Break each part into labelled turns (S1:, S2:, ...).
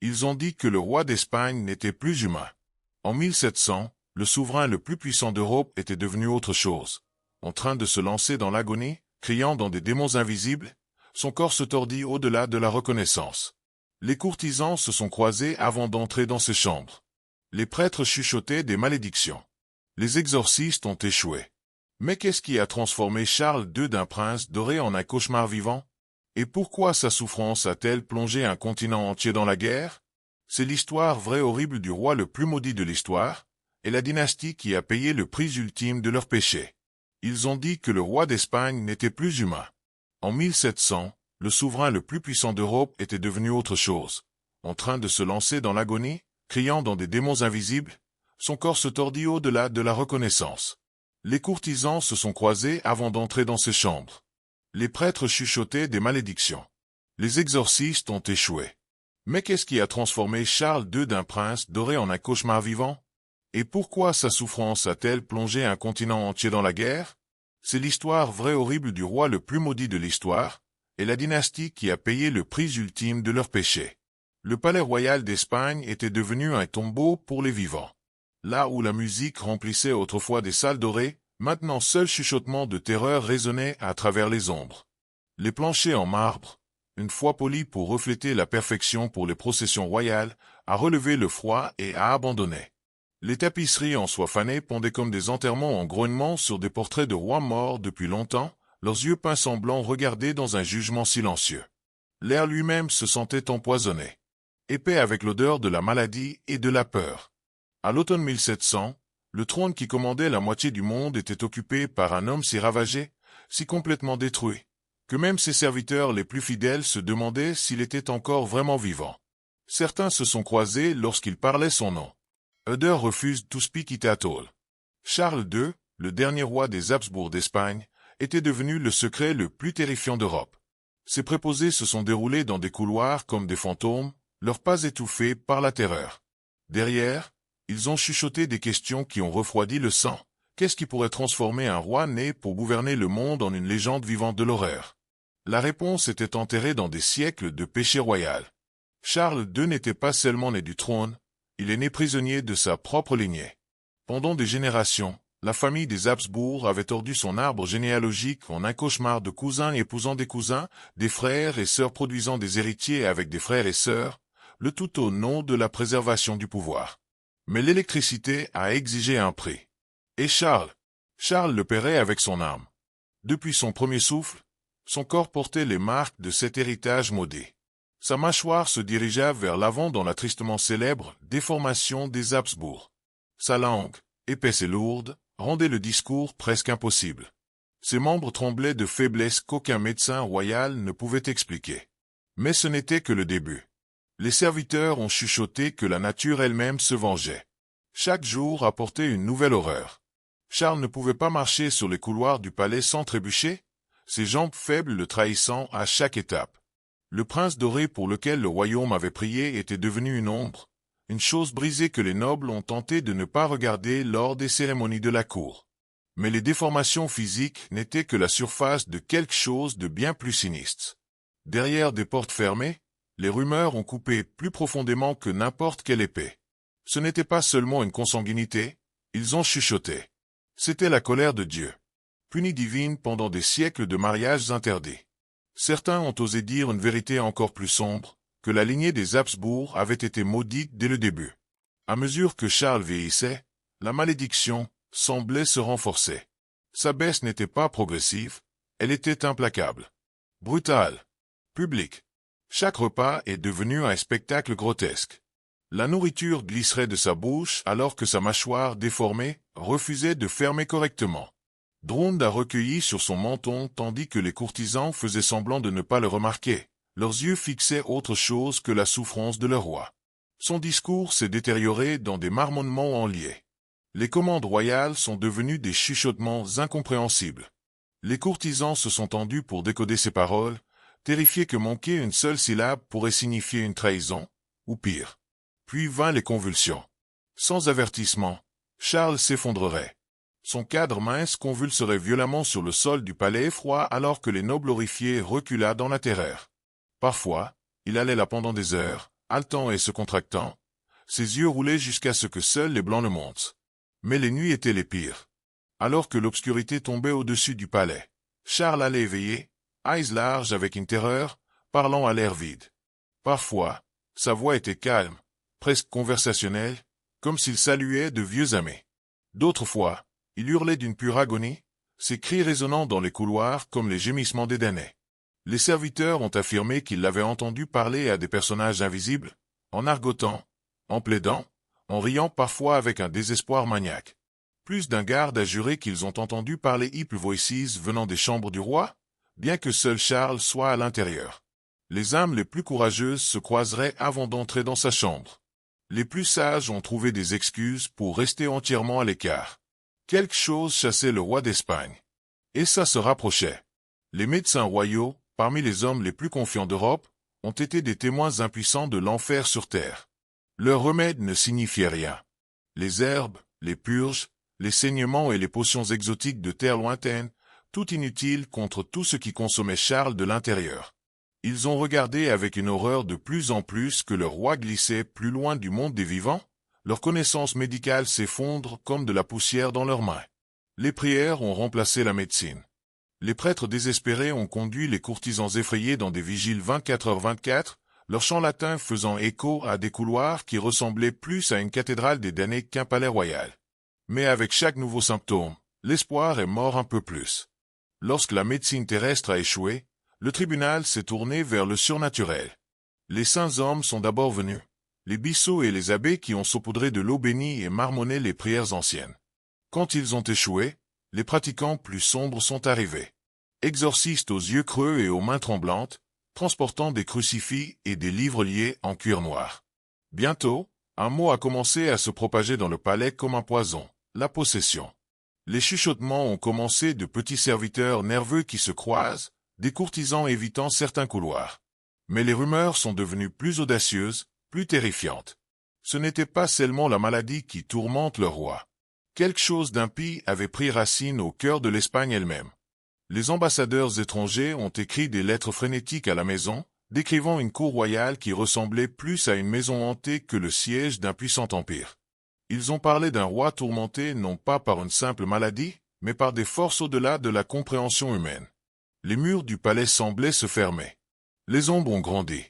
S1: Ils ont dit que le roi d'Espagne n'était plus humain. En 1700, le souverain le plus puissant d'Europe était devenu autre chose. En train de se lancer dans l'agonie, criant dans des démons invisibles, son corps se tordit au-delà de la reconnaissance. Les courtisans se sont croisés avant d'entrer dans ses chambres. Les prêtres chuchotaient des malédictions. Les exorcistes ont échoué. Mais qu'est-ce qui a transformé Charles II d'un prince doré en un cauchemar vivant? Et pourquoi sa souffrance a-t-elle plongé un continent entier dans la guerre? C'est l'histoire vraie horrible du roi le plus maudit de l'histoire, et la dynastie qui a payé le prix ultime de leur péché. Ils ont dit que le roi d'Espagne n'était plus humain. En 1700, le souverain le plus puissant d'Europe était devenu autre chose. En train de se lancer dans l'agonie, criant dans des démons invisibles, son corps se tordit au-delà de la reconnaissance. Les courtisans se sont croisés avant d'entrer dans ses chambres. Les prêtres chuchotaient des malédictions. Les exorcistes ont échoué. Mais qu'est-ce qui a transformé Charles II d'un prince doré en un cauchemar vivant? Et pourquoi sa souffrance a-t-elle plongé un continent entier dans la guerre? C'est l'histoire vraie horrible du roi le plus maudit de l'histoire, et la dynastie qui a payé le prix ultime de leur péché. Le palais royal d'Espagne était devenu un tombeau pour les vivants. Là où la musique remplissait autrefois des salles dorées, maintenant seul chuchotement de terreur résonnait à travers les ombres. Les planchers en marbre, une fois polis pour refléter la perfection pour les processions royales, a relevé le froid et a abandonné. Les tapisseries en soie fanée pendaient comme des enterrements en grognement sur des portraits de rois morts depuis longtemps, leurs yeux peints semblants regardaient dans un jugement silencieux. L'air lui-même se sentait empoisonné, épais avec l'odeur de la maladie et de la peur. À l'automne 1700, le trône qui commandait la moitié du monde était occupé par un homme si ravagé, si complètement détruit, que même ses serviteurs les plus fidèles se demandaient s'il était encore vraiment vivant. Certains se sont croisés lorsqu'il parlait son nom. Euder refused to speak it at all. Charles II, le dernier roi des Habsbourg d'Espagne, était devenu le secret le plus terrifiant d'Europe. Ses préposés se sont déroulés dans des couloirs comme des fantômes, leurs pas étouffés par la terreur. Derrière, ils ont chuchoté des questions qui ont refroidi le sang. Qu'est-ce qui pourrait transformer un roi né pour gouverner le monde en une légende vivante de l'horreur? La réponse était enterrée dans des siècles de péché royal. Charles II n'était pas seulement né du trône, il est né prisonnier de sa propre lignée. Pendant des générations, la famille des Habsbourg avait tordu son arbre généalogique en un cauchemar de cousins épousant des cousins, des frères et sœurs produisant des héritiers avec des frères et sœurs, le tout au nom de la préservation du pouvoir. Mais l'électricité a exigé un prix. Et Charles le paierait avec son âme. Depuis son premier souffle, son corps portait les marques de cet héritage maudit. Sa mâchoire se dirigea vers l'avant dans la tristement célèbre déformation des Habsbourg. Sa langue, épaisse et lourde, rendait le discours presque impossible. Ses membres tremblaient de faiblesse qu'aucun médecin royal ne pouvait expliquer. Mais ce n'était que le début. Les serviteurs ont chuchoté que la nature elle-même se vengeait. Chaque jour apportait une nouvelle horreur. Charles ne pouvait pas marcher sur les couloirs du palais sans trébucher, ses jambes faibles le trahissant à chaque étape. Le prince doré pour lequel le royaume avait prié était devenu une ombre, une chose brisée que les nobles ont tenté de ne pas regarder lors des cérémonies de la cour. Mais les déformations physiques n'étaient que la surface de quelque chose de bien plus sinistre. Derrière des portes fermées, les rumeurs ont coupé plus profondément que n'importe quelle épée. Ce n'était pas seulement une consanguinité, ils ont chuchoté. C'était la colère de Dieu, punie divine pendant des siècles de mariages interdits. Certains ont osé dire une vérité encore plus sombre, que la lignée des Habsbourg avait été maudite dès le début. À mesure que Charles vieillissait, la malédiction semblait se renforcer. Sa baisse n'était pas progressive, elle était implacable. Brutale. Publique. Chaque repas est devenu un spectacle grotesque. La nourriture glisserait de sa bouche alors que sa mâchoire déformée refusait de fermer correctement. Dronde a recueilli sur son menton tandis que les courtisans faisaient semblant de ne pas le remarquer. Leurs yeux fixaient autre chose que la souffrance de leur roi. Son discours s'est détérioré dans des marmonnements enliés. Les commandes royales sont devenues des chuchotements incompréhensibles. Les courtisans se sont tendus pour décoder ses paroles, terrifiés que manquer une seule syllabe pourrait signifier une trahison, ou pire. Puis vinrent les convulsions. Sans avertissement, Charles s'effondrerait. Son cadre mince convulserait violemment sur le sol du palais froid alors que les nobles horrifiés reculaient dans la terreur. Parfois, il allait là pendant des heures, haletant et se contractant. Ses yeux roulaient jusqu'à ce que seuls les blancs ne montent. Mais les nuits étaient les pires. Alors que l'obscurité tombait au-dessus du palais, Charles allait éveiller, eyes larges avec une terreur, parlant à l'air vide. Parfois, sa voix était calme, presque conversationnelle, comme s'il saluait de vieux amis. D'autres fois, il hurlait d'une pure agonie, ses cris résonnant dans les couloirs comme les gémissements des damnés. Les serviteurs ont affirmé qu'ils l'avaient entendu parler à des personnages invisibles, en argotant, en plaidant, en riant parfois avec un désespoir maniaque. Plus d'un garde a juré qu'ils ont entendu parler Evil Voices venant des chambres du roi, bien que seul Charles soit à l'intérieur. Les âmes les plus courageuses se croiseraient avant d'entrer dans sa chambre. Les plus sages ont trouvé des excuses pour rester entièrement à l'écart. Quelque chose chassait le roi d'Espagne. Et ça se rapprochait. Les médecins royaux, parmi les hommes les plus confiants d'Europe, ont été des témoins impuissants de l'enfer sur terre. Leur remède ne signifiait rien. Les herbes, les purges, les saignements et les potions exotiques de terre lointaine, tout inutile contre tout ce qui consommait Charles de l'intérieur. Ils ont regardé avec une horreur de plus en plus que leur roi glissait plus loin du monde des vivants, leurs connaissances médicales s'effondrent comme de la poussière dans leurs mains. Les prières ont remplacé la médecine. Les prêtres désespérés ont conduit les courtisans effrayés dans des vigiles 24h24, leur chant latin faisant écho à des couloirs qui ressemblaient plus à une cathédrale des damnés qu'un palais royal. Mais avec chaque nouveau symptôme, l'espoir est mort un peu plus. Lorsque la médecine terrestre a échoué, le tribunal s'est tourné vers le surnaturel. Les saints hommes sont d'abord venus, les bissots et les abbés qui ont saupoudré de l'eau bénie et marmonné les prières anciennes. Quand ils ont échoué, les pratiquants plus sombres sont arrivés. Exorcistes aux yeux creux et aux mains tremblantes, transportant des crucifix et des livres liés en cuir noir. Bientôt, un mot a commencé à se propager dans le palais comme un poison, la possession. Les chuchotements ont commencé de petits serviteurs nerveux qui se croisent, des courtisans évitant certains couloirs. Mais les rumeurs sont devenues plus audacieuses, plus terrifiantes. Ce n'était pas seulement la maladie qui tourmente le roi. Quelque chose d'impie avait pris racine au cœur de l'Espagne elle-même. Les ambassadeurs étrangers ont écrit des lettres frénétiques à la maison, décrivant une cour royale qui ressemblait plus à une maison hantée que le siège d'un puissant empire. Ils ont parlé d'un roi tourmenté non pas par une simple maladie, mais par des forces au-delà de la compréhension humaine. Les murs du palais semblaient se fermer. Les ombres ont grandi.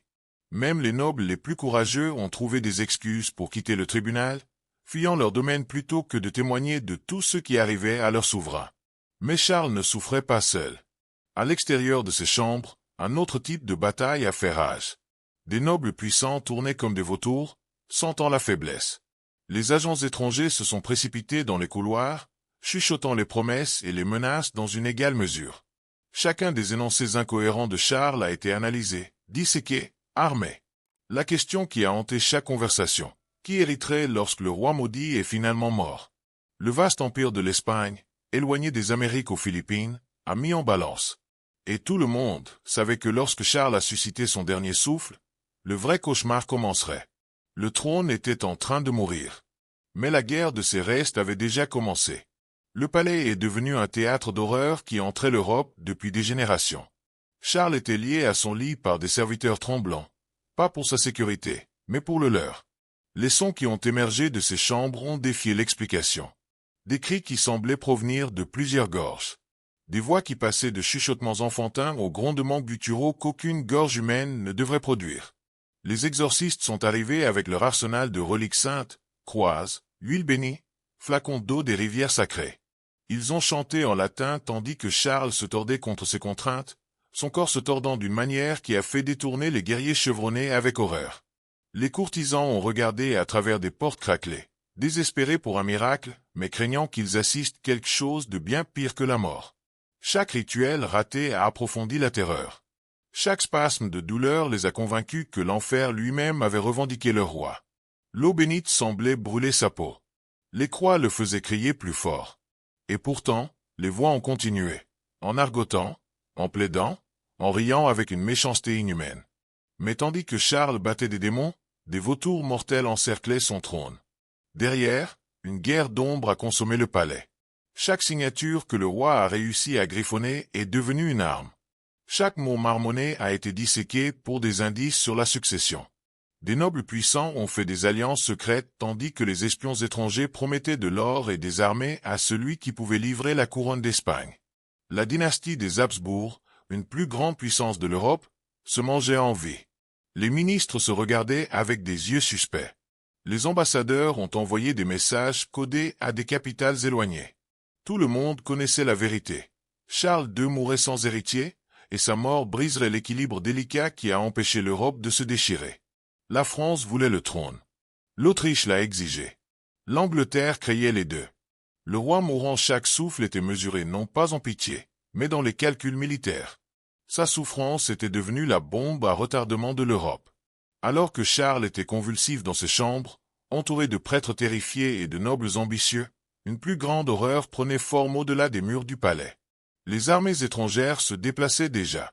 S1: Même les nobles les plus courageux ont trouvé des excuses pour quitter le tribunal, fuyant leur domaine plutôt que de témoigner de tout ce qui arrivait à leur souverain. Mais Charles ne souffrait pas seul. À l'extérieur de ses chambres, un autre type de bataille a fait rage. Des nobles puissants tournaient comme des vautours, sentant la faiblesse. Les agents étrangers se sont précipités dans les couloirs, chuchotant les promesses et les menaces dans une égale mesure. Chacun des énoncés incohérents de Charles a été analysé, disséqué, armé. La question qui a hanté chaque conversation, qui hériterait lorsque le roi maudit est finalement mort? Le vaste empire de l'Espagne, éloigné des Amériques aux Philippines, a mis en balance. Et tout le monde savait que lorsque Charles a suscité son dernier souffle, le vrai cauchemar commencerait. Le trône était en train de mourir. Mais la guerre de ses restes avait déjà commencé. Le palais est devenu un théâtre d'horreur qui entrait l'Europe depuis des générations. Charles était lié à son lit par des serviteurs tremblants, pas pour sa sécurité, mais pour le leur. Les sons qui ont émergé de ces chambres ont défié l'explication. Des cris qui semblaient provenir de plusieurs gorges. Des voix qui passaient de chuchotements enfantins aux grondements gutturaux qu'aucune gorge humaine ne devrait produire. Les exorcistes sont arrivés avec leur arsenal de reliques saintes, croises, huile bénie, flacons d'eau des rivières sacrées. Ils ont chanté en latin tandis que Charles se tordait contre ses contraintes, son corps se tordant d'une manière qui a fait détourner les guerriers chevronnés avec horreur. Les courtisans ont regardé à travers des portes craquelées, désespérés pour un miracle, mais craignant qu'ils assistent quelque chose de bien pire que la mort. Chaque rituel raté a approfondi la terreur. Chaque spasme de douleur les a convaincus que l'enfer lui-même avait revendiqué leur roi. L'eau bénite semblait brûler sa peau. Les croix le faisaient crier plus fort. Et pourtant, les voix ont continué, en argotant, en plaidant, en riant avec une méchanceté inhumaine. Mais tandis que Charles battait des démons, des vautours mortels encerclaient son trône. Derrière, une guerre d'ombre a consommé le palais. Chaque signature que le roi a réussi à griffonner est devenue une arme. Chaque mot marmonné a été disséqué pour des indices sur la succession. Des nobles puissants ont fait des alliances secrètes tandis que les espions étrangers promettaient de l'or et des armées à celui qui pouvait livrer la couronne d'Espagne. La dynastie des Habsbourg, une plus grande puissance de l'Europe, se mangeait en vie. Les ministres se regardaient avec des yeux suspects. Les ambassadeurs ont envoyé des messages codés à des capitales éloignées. Tout le monde connaissait la vérité. Charles II mourait sans héritier, et sa mort briserait l'équilibre délicat qui a empêché l'Europe de se déchirer. La France voulait le trône. L'Autriche l'a exigé. L'Angleterre craignait les deux. Le roi mourant, chaque souffle était mesuré non pas en pitié, mais dans les calculs militaires. Sa souffrance était devenue la bombe à retardement de l'Europe. Alors que Charles était convulsif dans ses chambres, entouré de prêtres terrifiés et de nobles ambitieux, une plus grande horreur prenait forme au-delà des murs du palais. Les armées étrangères se déplaçaient déjà.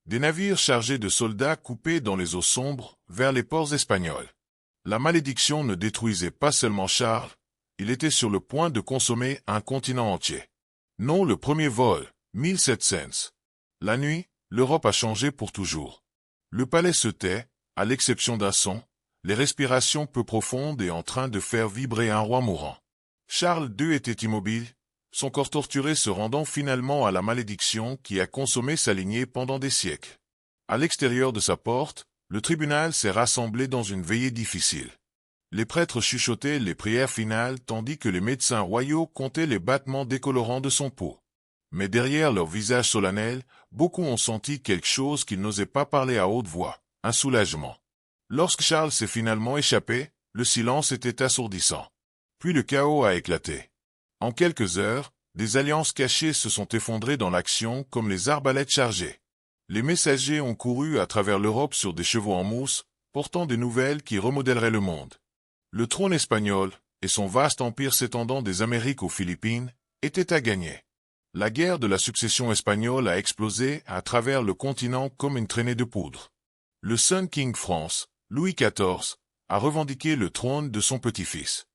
S1: Des navires chargés de soldats coupaient dans les eaux sombres vers les ports espagnols. La malédiction ne détruisait pas seulement Charles, il était sur le point de consommer un continent entier. Non, le premier vol, 1700. La nuit, l'Europe a changé pour toujours. Le palais se tait, à l'exception d'un son, les respirations peu profondes et en train de faire vibrer un roi mourant. Charles II était immobile, son corps torturé se rendant finalement à la malédiction qui a consommé sa lignée pendant des siècles. À l'extérieur de sa porte, le tribunal s'est rassemblé dans une veillée difficile. Les prêtres chuchotaient les prières finales tandis que les médecins royaux comptaient les battements décolorants de son pouls. Mais derrière leur visage solennel, beaucoup ont senti quelque chose qu'ils n'osaient pas parler à haute voix, un soulagement. Lorsque Charles s'est finalement échappé, le silence était assourdissant. Puis le chaos a éclaté. En quelques heures, des alliances cachées se sont effondrées dans l'action comme les arbalètes chargées. Les messagers ont couru à travers l'Europe sur des chevaux en mousse, portant des nouvelles qui remodèleraient le monde. Le trône espagnol, et son vaste empire s'étendant des Amériques aux Philippines, étaient à gagner. La guerre de la succession espagnole a explosé à travers le continent comme une traînée de poudre. Le Sun King France, Louis XIV, a revendiqué le trône de son petit-fils.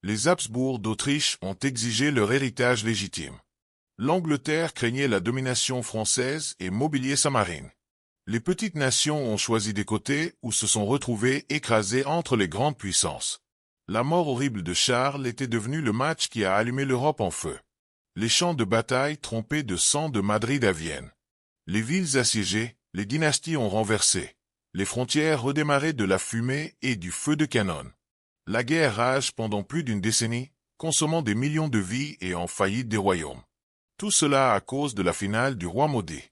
S1: Les Habsbourg d'Autriche ont exigé leur héritage légitime. L'Angleterre craignait la domination française et mobilier sa marine. Les petites nations ont choisi des côtés ou se sont retrouvées écrasées entre les grandes puissances. La mort horrible de Charles était devenue le match qui a allumé l'Europe en feu. Les champs de bataille trompaient de sang de Madrid à Vienne. Les villes assiégées, les dynasties ont renversé. Les frontières redémarraient de la fumée et du feu de canon. La guerre rage pendant plus d'une décennie, consommant des millions de vies et en faillite des royaumes. Tout cela à cause de la finale du roi maudit.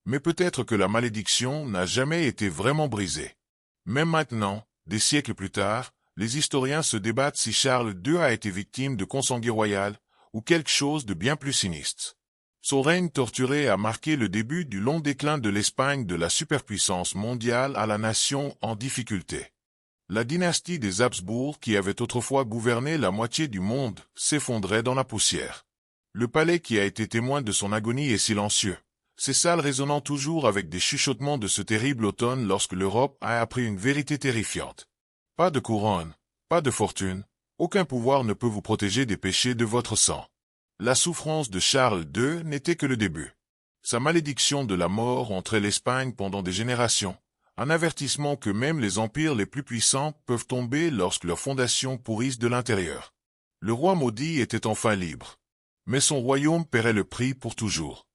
S1: Mais peut-être que la malédiction n'a jamais été vraiment brisée. Même maintenant, des siècles plus tard, les historiens se débattent si Charles II a été victime de consanguin royal ou quelque chose de bien plus sinistre. Son règne torturé a marqué le début du long déclin de l'Espagne de la superpuissance mondiale à la nation en difficulté. La dynastie des Habsbourg, qui avait autrefois gouverné la moitié du monde, s'effondrait dans la poussière. Le palais qui a été témoin de son agonie est silencieux, ses salles résonnant toujours avec des chuchotements de ce terrible automne lorsque l'Europe a appris une vérité terrifiante. Pas de couronne, pas de fortune, aucun pouvoir ne peut vous protéger des péchés de votre sang. La souffrance de Charles II n'était que le début. Sa malédiction de la mort entrait l'Espagne pendant des générations, un avertissement que même les empires les plus puissants peuvent tomber lorsque leurs fondations pourrissent de l'intérieur. Le roi maudit était enfin libre. Mais son royaume paierait le prix pour toujours.